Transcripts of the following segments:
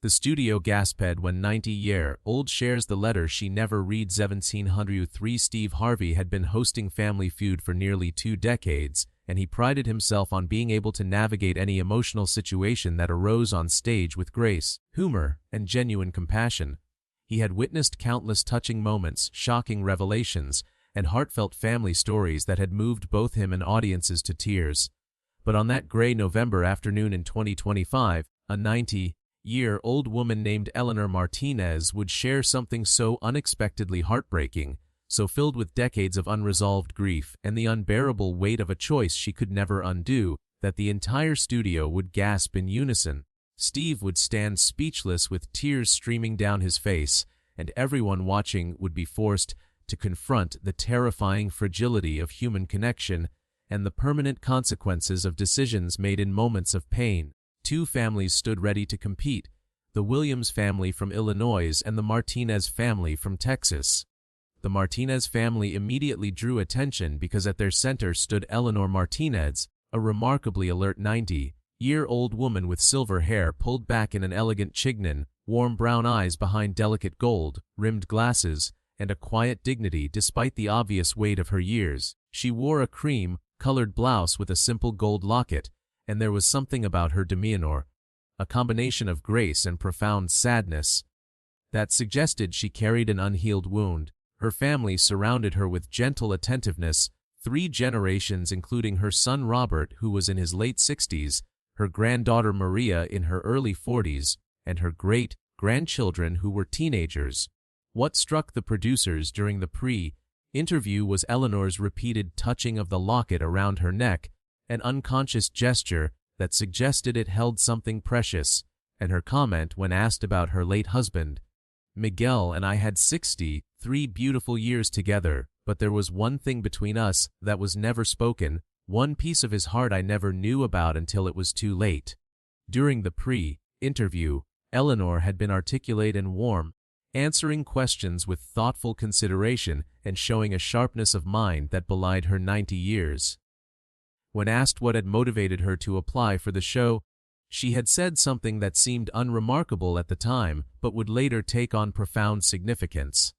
The studio GASPED when 90-year-old shares the letter she never read. 1703 Steve Harvey had been hosting Family Feud for nearly 2 decades, and he prided himself on being able to navigate any emotional situation that arose on stage with grace, humor, and genuine compassion. He had witnessed countless touching moments, shocking revelations, and heartfelt family stories that had moved both him and audiences to tears. But on that gray November afternoon in 2025, a 90-year-old woman named Eleanor Martinez would share something so unexpectedly heartbreaking, so filled with decades of unresolved grief and the unbearable weight of a choice she could never undo, that the entire studio would gasp in unison. Steve would stand speechless with tears streaming down his face, and everyone watching would be forced to confront the terrifying fragility of human connection and the permanent consequences of decisions made in moments of pain. 2 families stood ready to compete, the Williams family from Illinois and the Martinez family from Texas. The Martinez family immediately drew attention because at their center stood Eleanor Martinez, a remarkably alert 90-year-old woman with silver hair pulled back in an elegant chignon, warm brown eyes behind delicate gold-rimmed glasses, and a quiet dignity despite the obvious weight of her years. She wore a cream-colored blouse with a simple gold locket, and there was something about her demeanor, a combination of grace and profound sadness, that suggested she carried an unhealed wound. Her family surrounded her with gentle attentiveness, 3 generations including her son Robert, who was in his late 60s, her granddaughter Maria in her early 40s, and her great-grandchildren who were teenagers. What struck the producers during the pre-interview was Eleanor's repeated touching of the locket around her neck, an unconscious gesture that suggested it held something precious, and her comment when asked about her late husband. "Miguel and I had 63 beautiful years together, but there was one thing between us that was never spoken, one piece of his heart I never knew about until it was too late." During the pre-interview, Eleanor had been articulate and warm, answering questions with thoughtful consideration and showing a sharpness of mind that belied her 90 years. When asked what had motivated her to apply for the show, she had said something that seemed unremarkable at the time, but would later take on profound significance.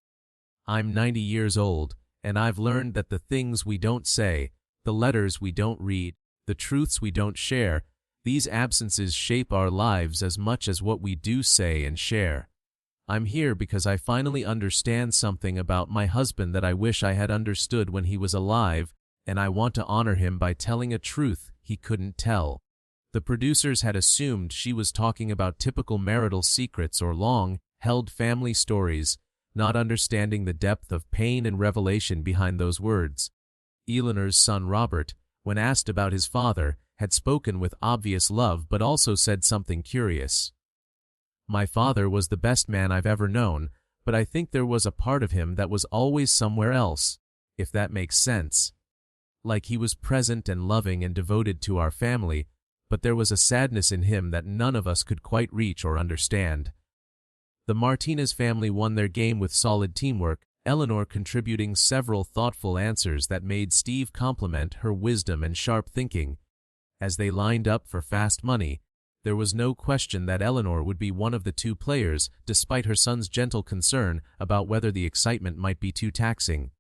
"I'm 90 years old, and I've learned that the things we don't say, the letters we don't read, the truths we don't share, these absences shape our lives as much as what we do say and share. I'm here because I finally understand something about my husband that I wish I had understood when he was alive, and I want to honor him by telling a truth he couldn't tell." The producers had assumed she was talking about typical marital secrets or long-held family stories, not understanding the depth of pain and revelation behind those words. Eleanor's son Robert, when asked about his father, had spoken with obvious love but also said something curious. "My father was the best man I've ever known, but I think there was a part of him that was always somewhere else, if that makes sense. Like he was present and loving and devoted to our family, but there was a sadness in him that none of us could quite reach or understand." The Martinez family won their game with solid teamwork, Eleanor contributing several thoughtful answers that made Steve compliment her wisdom and sharp thinking. As they lined up for fast money, there was no question that Eleanor would be one of the 2 players, despite her son's gentle concern about whether the excitement might be too taxing.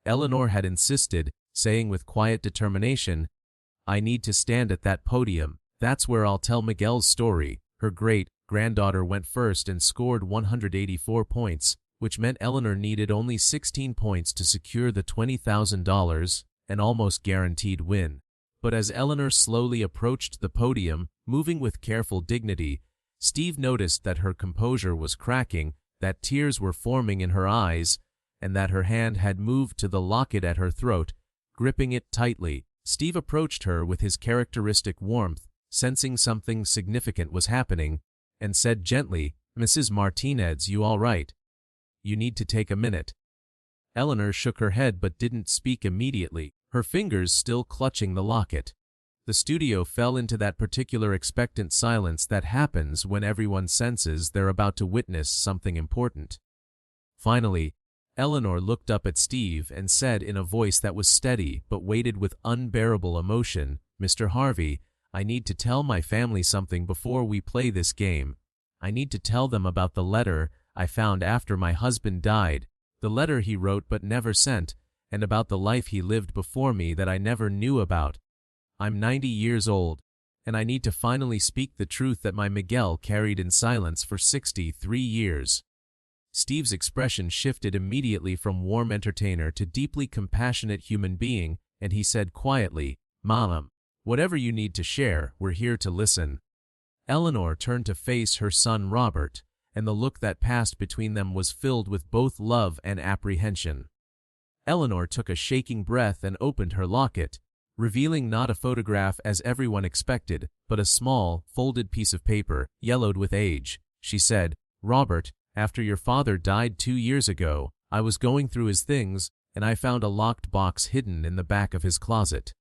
Eleanor had insisted, saying with quiet determination, "I need to stand at that podium. That's where I'll tell Miguel's story." Her great-granddaughter went first and scored 184 points, which meant Eleanor needed only 16 points to secure the $20,000, an almost guaranteed win. But as Eleanor slowly approached the podium, moving with careful dignity, Steve noticed that her composure was cracking, that tears were forming in her eyes, and that her hand had moved to the locket at her throat, gripping it tightly. Steve approached her with his characteristic warmth, sensing something significant was happening, and said gently, "Mrs. Martinez, you all right? You need to take a minute." Eleanor shook her head but didn't speak immediately, her fingers still clutching the locket. The studio fell into that particular expectant silence that happens when everyone senses they're about to witness something important. Finally, Eleanor looked up at Steve and said in a voice that was steady but weighted with unbearable emotion, "Mr. Harvey, I need to tell my family something before we play this game. I need to tell them about the letter I found after my husband died, the letter he wrote but never sent, and about the life he lived before me that I never knew about. I'm 90 years old, and I need to finally speak the truth that my Miguel carried in silence for 63 years. Steve's expression shifted immediately from warm entertainer to deeply compassionate human being, and he said quietly, "Mom, whatever you need to share, we're here to listen." Eleanor turned to face her son Robert, and the look that passed between them was filled with both love and apprehension. Eleanor took a shaking breath and opened her locket, revealing not a photograph as everyone expected, but a small, folded piece of paper, yellowed with age. She said, "Robert, after your father died 2 years ago, I was going through his things, and I found a locked box hidden in the back of his closet.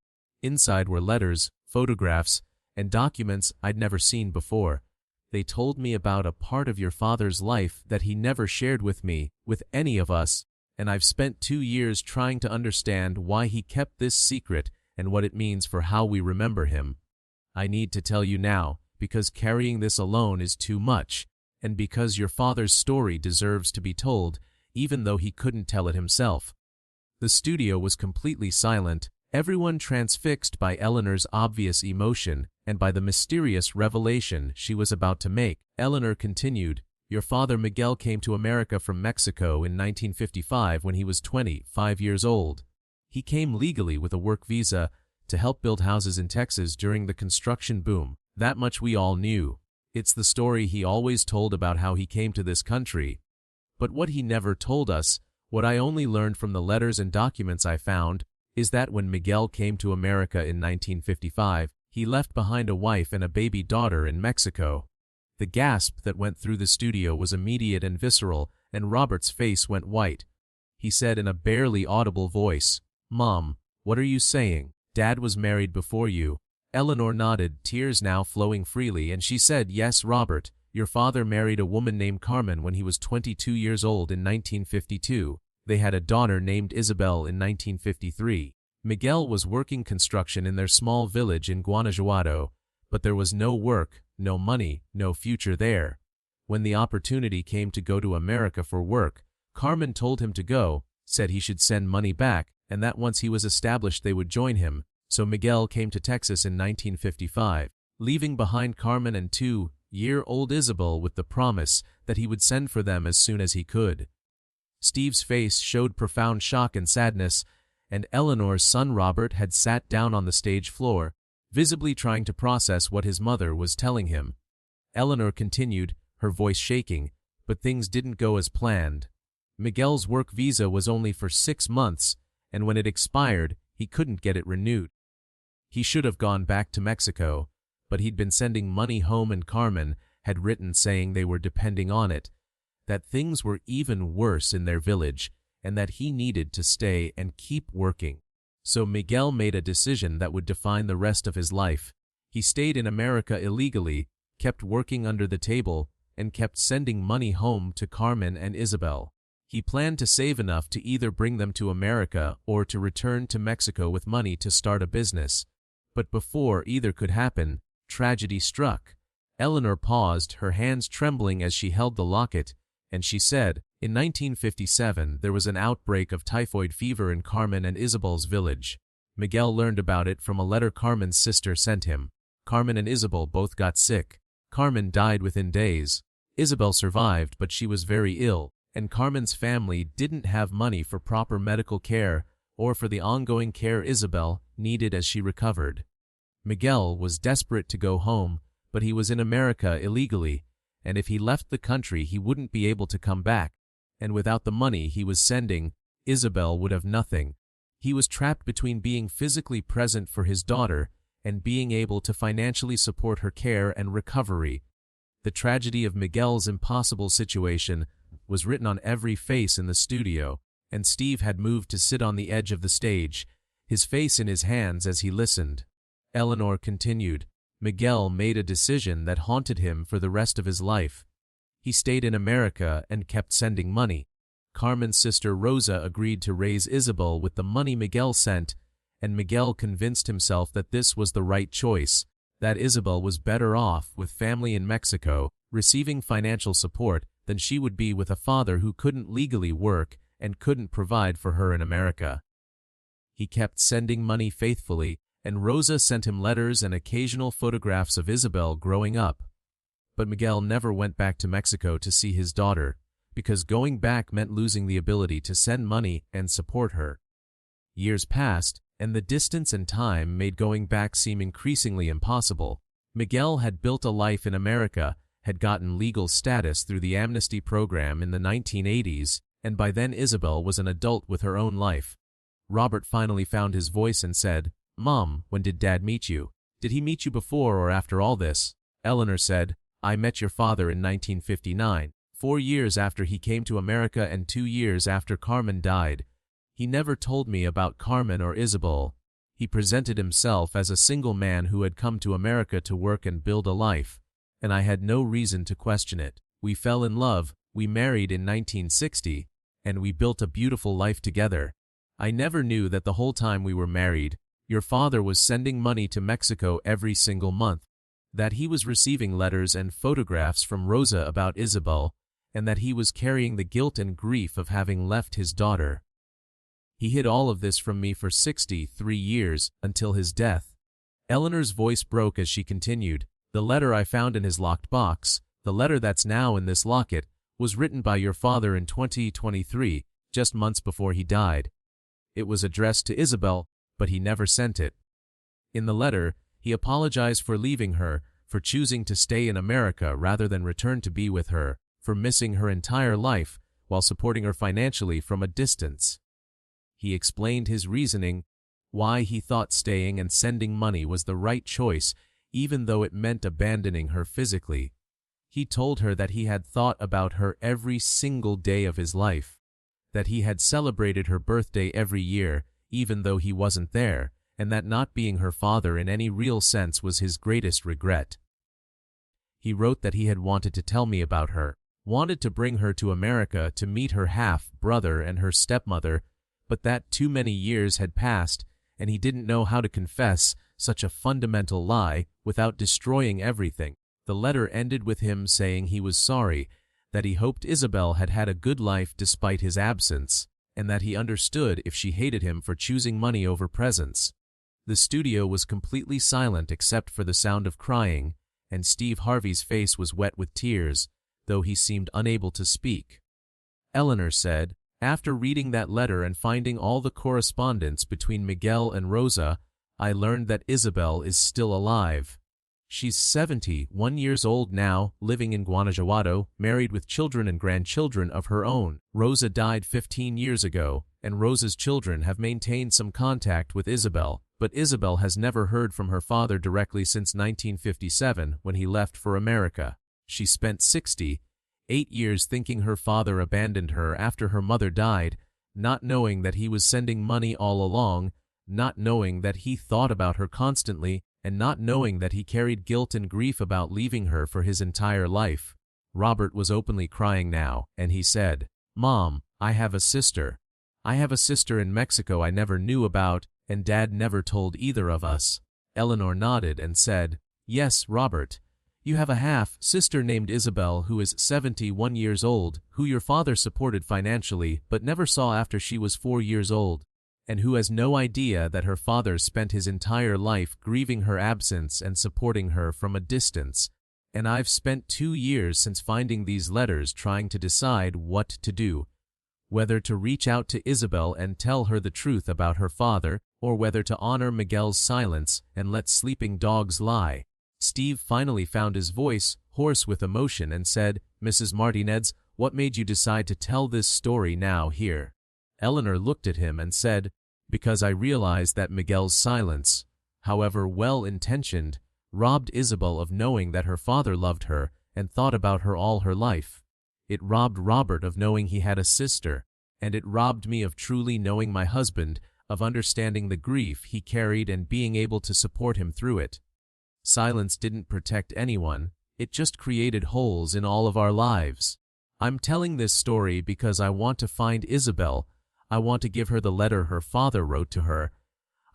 Inside were letters, photographs, and documents I'd never seen before. They told me about a part of your father's life that he never shared with me, with any of us, and I've spent 2 years trying to understand why he kept this secret and what it means for how we remember him. I need to tell you now, because carrying this alone is too much, and because your father's story deserves to be told, even though he couldn't tell it himself." The studio was completely silent, everyone transfixed by Eleanor's obvious emotion and by the mysterious revelation she was about to make. Eleanor continued, "Your father Miguel came to America from Mexico in 1955 when he was 25 years old. He came legally with a work visa to help build houses in Texas during the construction boom. That much we all knew. It's the story he always told about how he came to this country. But what he never told us, what I only learned from the letters and documents I found, is that when Miguel came to America in 1955, he left behind a wife and a baby daughter in Mexico." The gasp that went through the studio was immediate and visceral, and Robert's face went white. He said in a barely audible voice, "Mom, what are you saying? Dad was married before you." Eleanor nodded, tears now flowing freely, and she said, "Yes, Robert, your father married a woman named Carmen when he was 22 years old in 1952. They had a daughter named Isabel in 1953. Miguel was working construction in their small village in Guanajuato, but there was no work, no money, no future there. When the opportunity came to go to America for work, Carmen told him to go, said he should send money back, and that once he was established they would join him. So Miguel came to Texas in 1955, leaving behind Carmen and 2-year-old Isabel with the promise that he would send for them as soon as he could." Steve's face showed profound shock and sadness, and Eleanor's son Robert had sat down on the stage floor, visibly trying to process what his mother was telling him. Eleanor continued, her voice shaking, "But things didn't go as planned. Miguel's work visa was only for 6 months, and when it expired, he couldn't get it renewed. He should have gone back to Mexico, but he'd been sending money home, and Carmen had written saying they were depending on it, that things were even worse in their village, and that he needed to stay and keep working. So Miguel made a decision that would define the rest of his life. He stayed in America illegally, kept working under the table, and kept sending money home to Carmen and Isabel. He planned to save enough to either bring them to America or to return to Mexico with money to start a business. But before either could happen, tragedy struck." Eleanor paused, her hands trembling as she held the locket, and she said, "In 1957, there was an outbreak of typhoid fever in Carmen and Isabel's village. Miguel learned about it from a letter Carmen's sister sent him. Carmen and Isabel both got sick. Carmen died within days. Isabel survived, but she was very ill, and Carmen's family didn't have money for proper medical care or for the ongoing care Isabel needed as she recovered. Miguel was desperate to go home, but he was in America illegally, and if he left the country he wouldn't be able to come back, and without the money he was sending, Isabel would have nothing. He was trapped between being physically present for his daughter and being able to financially support her care and recovery. The tragedy of Miguel's impossible situation was written on every face in the studio, and Steve had moved to sit on the edge of the stage, his face in his hands as he listened. Eleanor continued, "Miguel made a decision that haunted him for the rest of his life. He stayed in America and kept sending money. Carmen's sister Rosa agreed to raise Isabel with the money Miguel sent, and Miguel convinced himself that this was the right choice, that Isabel was better off with family in Mexico receiving financial support than she would be with a father who couldn't legally work and couldn't provide for her in America. He kept sending money faithfully, and Rosa sent him letters and occasional photographs of Isabel growing up. But Miguel never went back to Mexico to see his daughter, because going back meant losing the ability to send money and support her. Years passed, and the distance and time made going back seem increasingly impossible. Miguel had built a life in America, had gotten legal status through the amnesty program in the 1980s, and by then Isabel was an adult with her own life. Robert finally found his voice and said, "Mom, when did Dad meet you? Did he meet you before or after all this?" Eleanor said, "I met your father in 1959, 4 years after he came to America and 2 years after Carmen died. He never told me about Carmen or Isabel. He presented himself as a single man who had come to America to work and build a life, and I had no reason to question it. We fell in love, we married in 1960, and we built a beautiful life together. I never knew that the whole time we were married, your father was sending money to Mexico every single month, that he was receiving letters and photographs from Rosa about Isabel, and that he was carrying the guilt and grief of having left his daughter. He hid all of this from me for 63 years, until his death." Eleanor's voice broke as she continued, "The letter I found in his locked box, the letter that's now in this locket, was written by your father in 2023, just months before he died. It was addressed to Isabel, but he never sent it. In the letter, he apologized for leaving her, for choosing to stay in America rather than return to be with her, for missing her entire life while supporting her financially from a distance. He explained his reasoning, why he thought staying and sending money was the right choice, even though it meant abandoning her physically. He told her that he had thought about her every single day of his life, that he had celebrated her birthday every year, even though he wasn't there, and that not being her father in any real sense was his greatest regret. He wrote that he had wanted to tell me about her, wanted to bring her to America to meet her half-brother and her stepmother, but that too many years had passed, and he didn't know how to confess such a fundamental lie without destroying everything. The letter ended with him saying he was sorry, that he hoped Isabel had had a good life despite his absence, and that he understood if she hated him for choosing money over presents. The studio was completely silent except for the sound of crying, and Steve Harvey's face was wet with tears, though he seemed unable to speak. Eleanor said, "After reading that letter and finding all the correspondence between Miguel and Rosa, I learned that Isabel is still alive. She's 71 years old now, living in Guanajuato, married with children and grandchildren of her own. Rosa died 15 years ago, and Rosa's children have maintained some contact with Isabel, but Isabel has never heard from her father directly since 1957 when he left for America. She spent 68 years thinking her father abandoned her after her mother died, not knowing that he was sending money all along, not knowing that he thought about her constantly, and not knowing that he carried guilt and grief about leaving her for his entire life." Robert was openly crying now, and he said, "Mom, I have a sister. I have a sister in Mexico I never knew about, and Dad never told either of us." Eleanor nodded and said, "Yes, Robert. You have a half-sister named Isabel who is 71 years old, who your father supported financially but never saw after she was 4 years old, and who has no idea that her father spent his entire life grieving her absence and supporting her from a distance. And I've spent 2 years since finding these letters trying to decide what to do, whether to reach out to Isabel and tell her the truth about her father, or whether to honor Miguel's silence and let sleeping dogs lie." Steve finally found his voice, hoarse with emotion, and said, "Mrs. Martinez, what made you decide to tell this story now here?" Eleanor looked at him and said, "Because I realized that Miguel's silence, however well-intentioned, robbed Isabel of knowing that her father loved her and thought about her all her life. It robbed Robert of knowing he had a sister, and it robbed me of truly knowing my husband, of understanding the grief he carried and being able to support him through it. Silence didn't protect anyone, it just created holes in all of our lives. I'm telling this story because I want to find Isabel. I want to give her the letter her father wrote to her.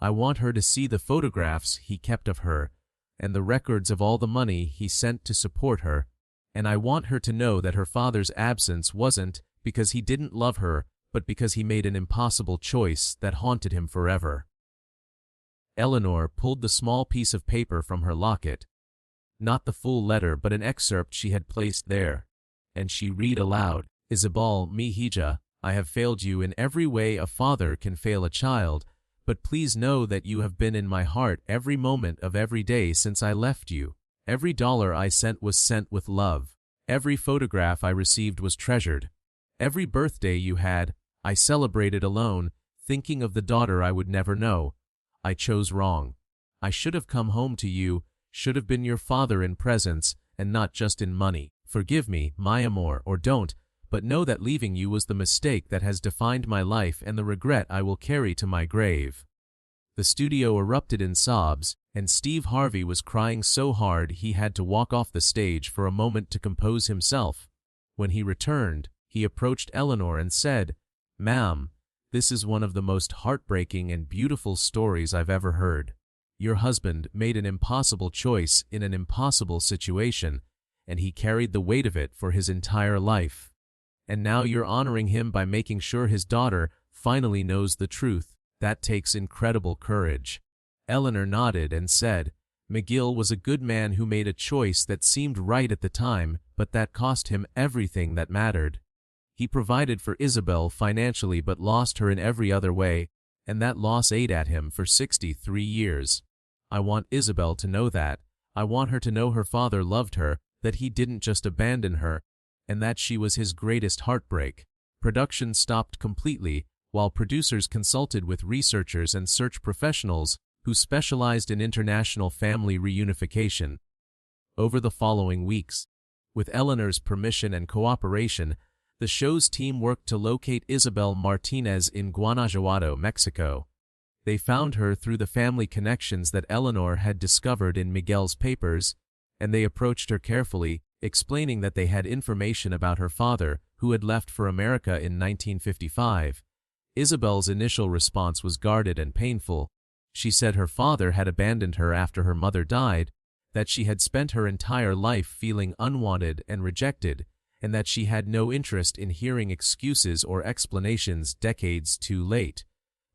I want her to see the photographs he kept of her, and the records of all the money he sent to support her, And I want her to know that her father's absence wasn't because he didn't love her, but because he made an impossible choice that haunted him forever." Eleanor pulled the small piece of paper from her locket. Not the full letter, but an excerpt she had placed there. And she read aloud, "Isabel, mi hija, I have failed you in every way a father can fail a child, but please know that you have been in my heart every moment of every day since I left you. Every dollar I sent was sent with love. Every photograph I received was treasured. Every birthday you had, I celebrated alone, thinking of the daughter I would never know. I chose wrong. I should have come home to you, should have been your father in presence, and not just in money. Forgive me, my amor, or don't, but know that leaving you was the mistake that has defined my life and the regret I will carry to my grave." The studio erupted in sobs, and Steve Harvey was crying so hard he had to walk off the stage for a moment to compose himself. When he returned, he approached Eleanor and said, "Ma'am, this is one of the most heartbreaking and beautiful stories I've ever heard. Your husband made an impossible choice in an impossible situation, and he carried the weight of it for his entire life. And now you're honoring him by making sure his daughter finally knows the truth. That takes incredible courage." Eleanor nodded and said, "McGill was a good man who made a choice that seemed right at the time, but that cost him everything that mattered. He provided for Isabel financially but lost her in every other way, and that loss ate at him for 63 years. I want Isabel to know that. I want her to know her father loved her, that he didn't just abandon her, and that she was his greatest heartbreak." Production stopped completely, while producers consulted with researchers and search professionals who specialized in international family reunification. Over the following weeks, with Eleanor's permission and cooperation, the show's team worked to locate Isabel Martinez in Guanajuato, Mexico. They found her through the family connections that Eleanor had discovered in Miguel's papers, and they approached her carefully, explaining that they had information about her father, who had left for America in 1955. Isabel's initial response was guarded and painful. She said her father had abandoned her after her mother died, that she had spent her entire life feeling unwanted and rejected, and that she had no interest in hearing excuses or explanations decades too late.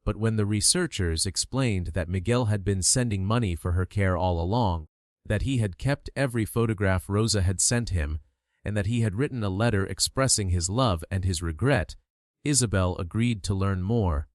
But when the researchers explained that Miguel had been sending money for her care all along, that he had kept every photograph Rosa had sent him, and that he had written a letter expressing his love and his regret, Isabel agreed to learn more.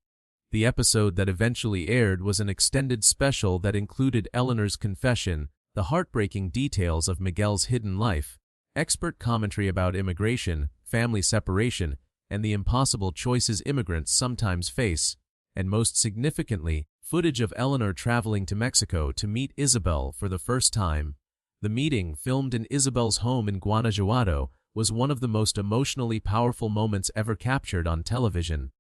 The episode that eventually aired was an extended special that included Eleanor's confession, the heartbreaking details of Miguel's hidden life, expert commentary about immigration, family separation, and the impossible choices immigrants sometimes face, and most significantly, footage of Eleanor traveling to Mexico to meet Isabel for the first time. The meeting, filmed in Isabel's home in Guanajuato, was one of the most emotionally powerful moments ever captured on television.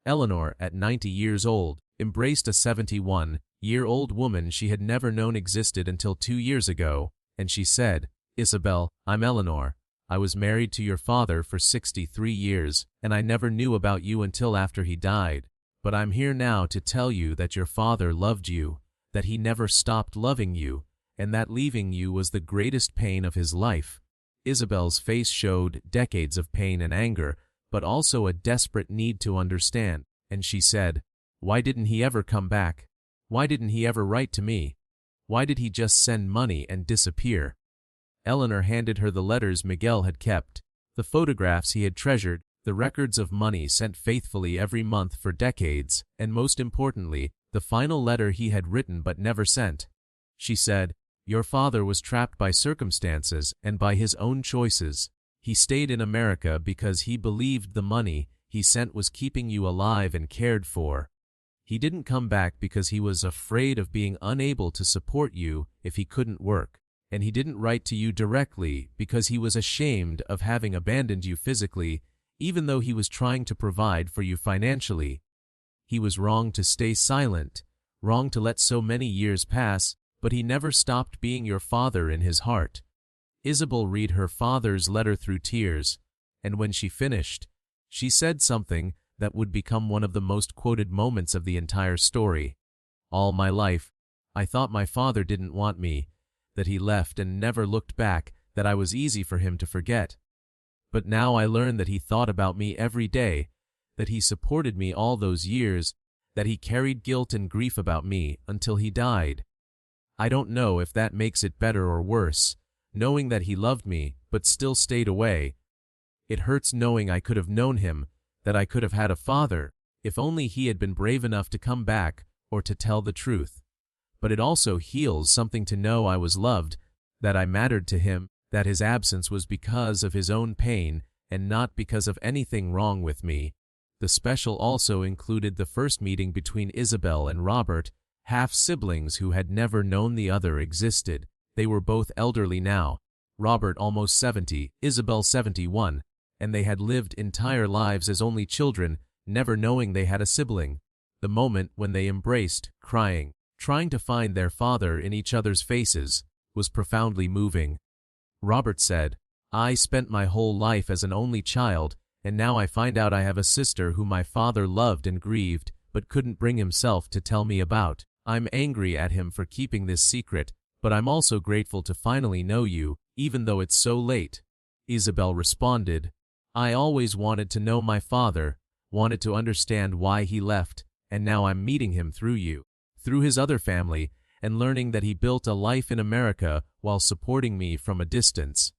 Eleanor, at 90 years old, embraced a 71-year-old woman she had never known existed until 2 years ago, and she said, "Isabel, I'm Eleanor. I was married to your father for 63 years, and I never knew about you until after he died. But I'm here now to tell you that your father loved you, that he never stopped loving you, and that leaving you was the greatest pain of his life." Isabel's face showed decades of pain and anger, but also a desperate need to understand, and she said, "Why didn't he ever come back? Why didn't he ever write to me? Why did he just send money and disappear?" Eleanor handed her the letters Miguel had kept, the photographs he had treasured, the records of money sent faithfully every month for decades, and most importantly, the final letter he had written but never sent. She said, "Your father was trapped by circumstances and by his own choices. He stayed in America because he believed the money he sent was keeping you alive and cared for. He didn't come back because he was afraid of being unable to support you if he couldn't work. And he didn't write to you directly because he was ashamed of having abandoned you physically, even though he was trying to provide for you financially. He was wrong to stay silent, wrong to let so many years pass, but he never stopped being your father in his heart." Isabel read her father's letter through tears, and when she finished, she said something that would become one of the most quoted moments of the entire story. "All my life, I thought my father didn't want me, that he left and never looked back, that I was easy for him to forget. But now I learn that he thought about me every day, that he supported me all those years, that he carried guilt and grief about me until he died. I don't know if that makes it better or worse, knowing that he loved me but still stayed away. It hurts knowing I could have known him, that I could have had a father, if only he had been brave enough to come back or to tell the truth. But it also heals something to know I was loved, that I mattered to him, that his absence was because of his own pain and not because of anything wrong with me. The special also included the first meeting between Isabel and Robert, half-siblings who had never known the other existed. They were both elderly now, Robert almost 70, Isabel 71, and they had lived entire lives as only children, never knowing they had a sibling. The moment when they embraced, crying, trying to find their father in each other's faces, was profoundly moving. Robert said, "I spent my whole life as an only child, and now I find out I have a sister whom my father loved and grieved, but couldn't bring himself to tell me about. I'm angry at him for keeping this secret, but I'm also grateful to finally know you, even though it's so late." Isabel responded, "I always wanted to know my father, wanted to understand why he left, and now I'm meeting him through you, through his other family, and learning that he built a life in America while supporting me from a distance.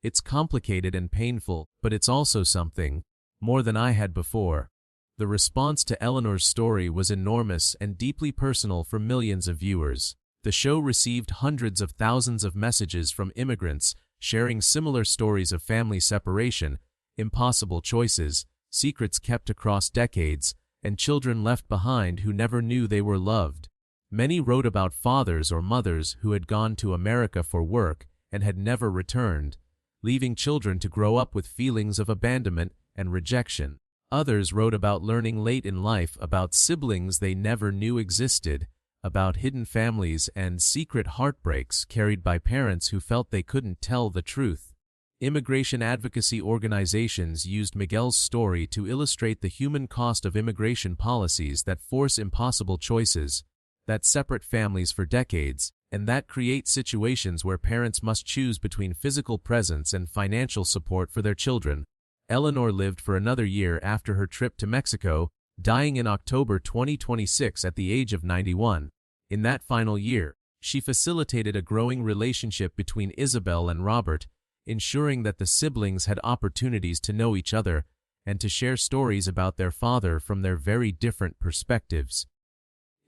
It's complicated and painful, but it's also something more than I had before." The response to Eleanor's story was enormous and deeply personal for millions of viewers. The show received hundreds of thousands of messages from immigrants sharing similar stories of family separation, impossible choices, secrets kept across decades, and children left behind who never knew they were loved. Many wrote about fathers or mothers who had gone to America for work and had never returned, leaving children to grow up with feelings of abandonment and rejection. Others wrote about learning late in life about siblings they never knew existed, about hidden families and secret heartbreaks carried by parents who felt they couldn't tell the truth. Immigration advocacy organizations used Miguel's story to illustrate the human cost of immigration policies that force impossible choices, that separate families for decades, and that create situations where parents must choose between physical presence and financial support for their children. Eleanor lived for another year after her trip to Mexico, dying in October 2026 at the age of 91. In that final year, she facilitated a growing relationship between Isabel and Robert, ensuring that the siblings had opportunities to know each other and to share stories about their father from their very different perspectives.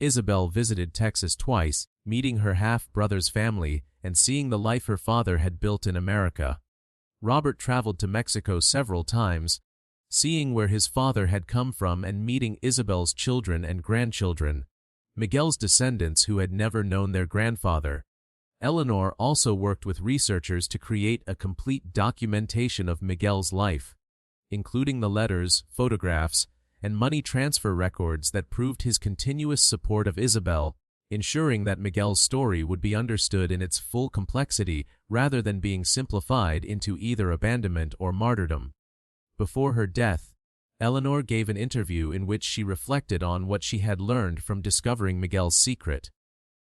Isabel visited Texas twice, meeting her half-brother's family and seeing the life her father had built in America. Robert traveled to Mexico several times, seeing where his father had come from and meeting Isabel's children and grandchildren, Miguel's descendants who had never known their grandfather. Eleanor also worked with researchers to create a complete documentation of Miguel's life, including the letters, photographs, and money transfer records that proved his continuous support of Isabel, ensuring that Miguel's story would be understood in its full complexity rather than being simplified into either abandonment or martyrdom. Before her death, Eleanor gave an interview in which she reflected on what she had learned from discovering Miguel's secret.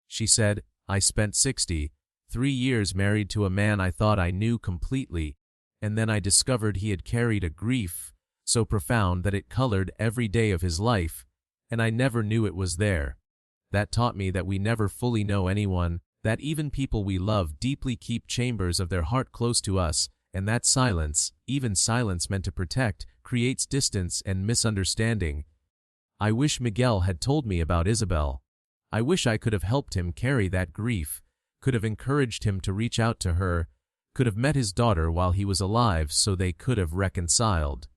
She said, "I spent 63 years married to a man I thought I knew completely, and then I discovered he had carried a grief so profound that it colored every day of his life, and I never knew it was there. That taught me that we never fully know anyone, that even people we love deeply keep chambers of their heart close to us, and that silence, even silence meant to protect, creates distance and misunderstanding. I wish Miguel had told me about Isabel. I wish I could have helped him carry that grief, could have encouraged him to reach out to her, could have met his daughter while he was alive so they could have reconciled.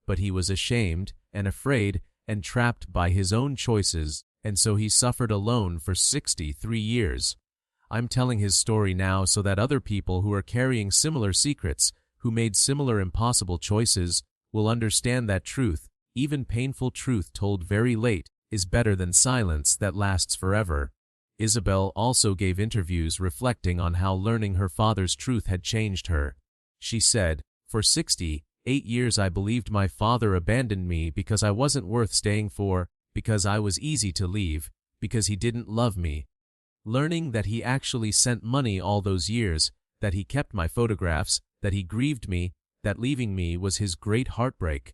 But he was ashamed and afraid and trapped by his own choices, and so he suffered alone for 63 years. I'm telling his story now so that other people who are carrying similar secrets, who made similar impossible choices, will understand that truth, even painful truth told very late, is better than silence that lasts forever." Isabel also gave interviews reflecting on how learning her father's truth had changed her. She said, "For 68 years I believed my father abandoned me because I wasn't worth staying for, because I was easy to leave, because he didn't love me. Learning that he actually sent money all those years, that he kept my photographs, that he grieved me, that leaving me was his great heartbreak.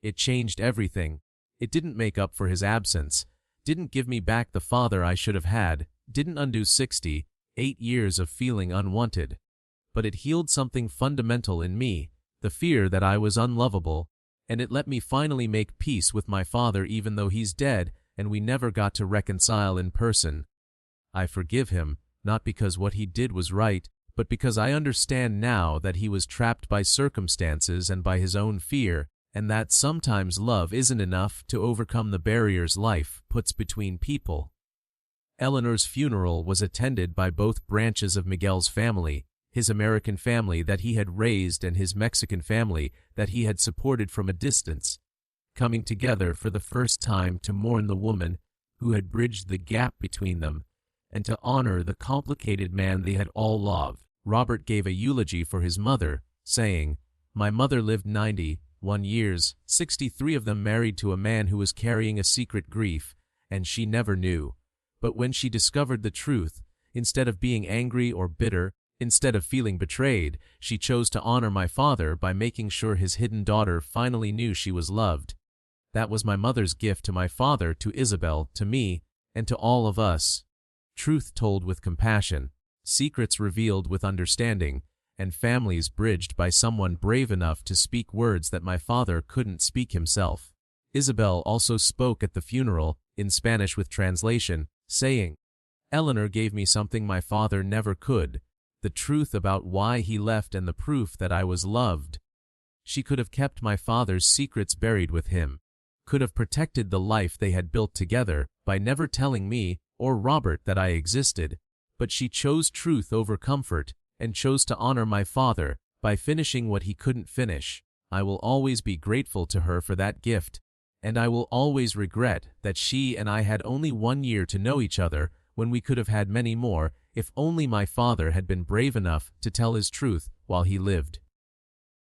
It changed everything. It didn't make up for his absence, didn't give me back the father I should have had, didn't undo 68 years of feeling unwanted. But it healed something fundamental in me, the fear that I was unlovable, and it let me finally make peace with my father even though he's dead and we never got to reconcile in person. I forgive him, not because what he did was right, but because I understand now that he was trapped by circumstances and by his own fear, and that sometimes love isn't enough to overcome the barriers life puts between people. Eleanor's funeral was attended by both branches of Miguel's family, his American family that he had raised and his Mexican family that he had supported from a distance, coming together for the first time to mourn the woman who had bridged the gap between them, and to honor the complicated man they had all loved. Robert gave a eulogy for his mother, saying, "My mother lived 91 years, 63 of them married to a man who was carrying a secret grief, and she never knew. But when she discovered the truth, instead of being angry or bitter, instead of feeling betrayed, she chose to honor my father by making sure his hidden daughter finally knew she was loved. That was my mother's gift to my father, to Isabel, to me, and to all of us. Truth told with compassion, secrets revealed with understanding, and families bridged by someone brave enough to speak words that my father couldn't speak himself." Isabel also spoke at the funeral, in Spanish with translation, saying, "Eleanor gave me something my father never could, the truth about why he left and the proof that I was loved. She could have kept my father's secrets buried with him, could have protected the life they had built together by never telling me or Robert that I existed, but she chose truth over comfort and chose to honor my father by finishing what he couldn't finish. I will always be grateful to her for that gift, and I will always regret that she and I had only 1 year to know each other when we could have had many more if only my father had been brave enough to tell his truth while he lived."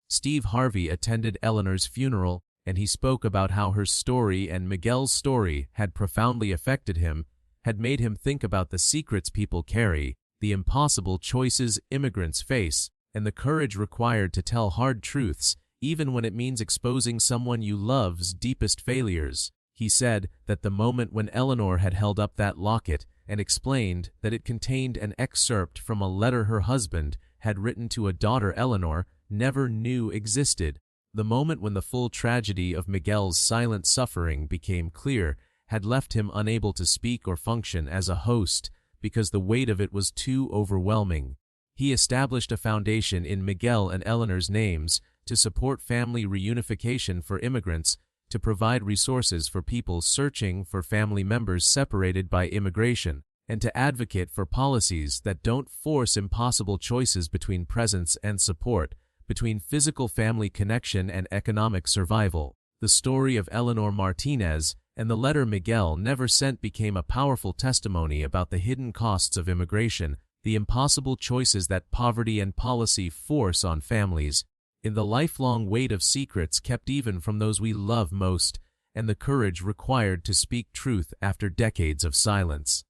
Steve Harvey attended Eleanor's funeral, and he spoke about how her story and Miguel's story had profoundly affected him, had made him think about the secrets people carry, the impossible choices immigrants face, and the courage required to tell hard truths, even when it means exposing someone you love's deepest failures. He said that the moment when Eleanor had held up that locket and explained that it contained an excerpt from a letter her husband had written to a daughter Eleanor never knew existed, the moment when the full tragedy of Miguel's silent suffering became clear, had left him unable to speak or function as a host because the weight of it was too overwhelming. He established a foundation in Miguel and Eleanor's names to support family reunification for immigrants, to provide resources for people searching for family members separated by immigration, and to advocate for policies that don't force impossible choices between presence and support, between physical family connection and economic survival. The story of Eleanor Martinez and the letter Miguel never sent became a powerful testimony about the hidden costs of immigration, the impossible choices that poverty and policy force on families, in the lifelong weight of secrets kept even from those we love most, and the courage required to speak truth after decades of silence.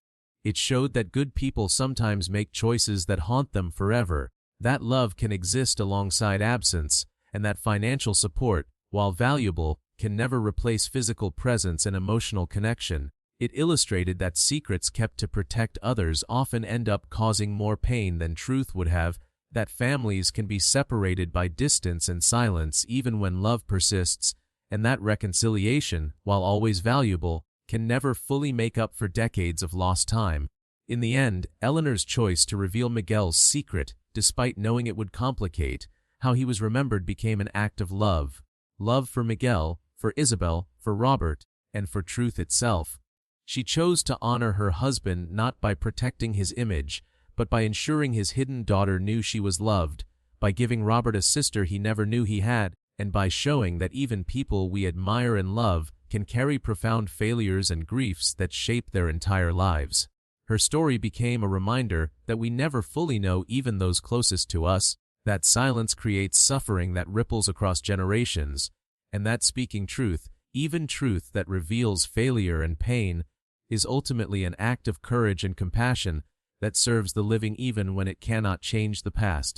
It showed that good people sometimes make choices that haunt them forever, that love can exist alongside absence, and that financial support, while valuable, can never replace physical presence and emotional connection. It illustrated that secrets kept to protect others often end up causing more pain than truth would have, that families can be separated by distance and silence even when love persists, and that reconciliation, while always valuable, can never fully make up for decades of lost time. In the end, Eleanor's choice to reveal Miguel's secret, despite knowing it would complicate how he was remembered, became an act of love. Love for Miguel, for Isabel, for Robert, and for truth itself. She chose to honor her husband not by protecting his image, but by ensuring his hidden daughter knew she was loved, by giving Robert a sister he never knew he had, and by showing that even people we admire and love can carry profound failures and griefs that shape their entire lives. Her story became a reminder that we never fully know even those closest to us, that silence creates suffering that ripples across generations, and that speaking truth, even truth that reveals failure and pain, is ultimately an act of courage and compassion that serves the living even when it cannot change the past.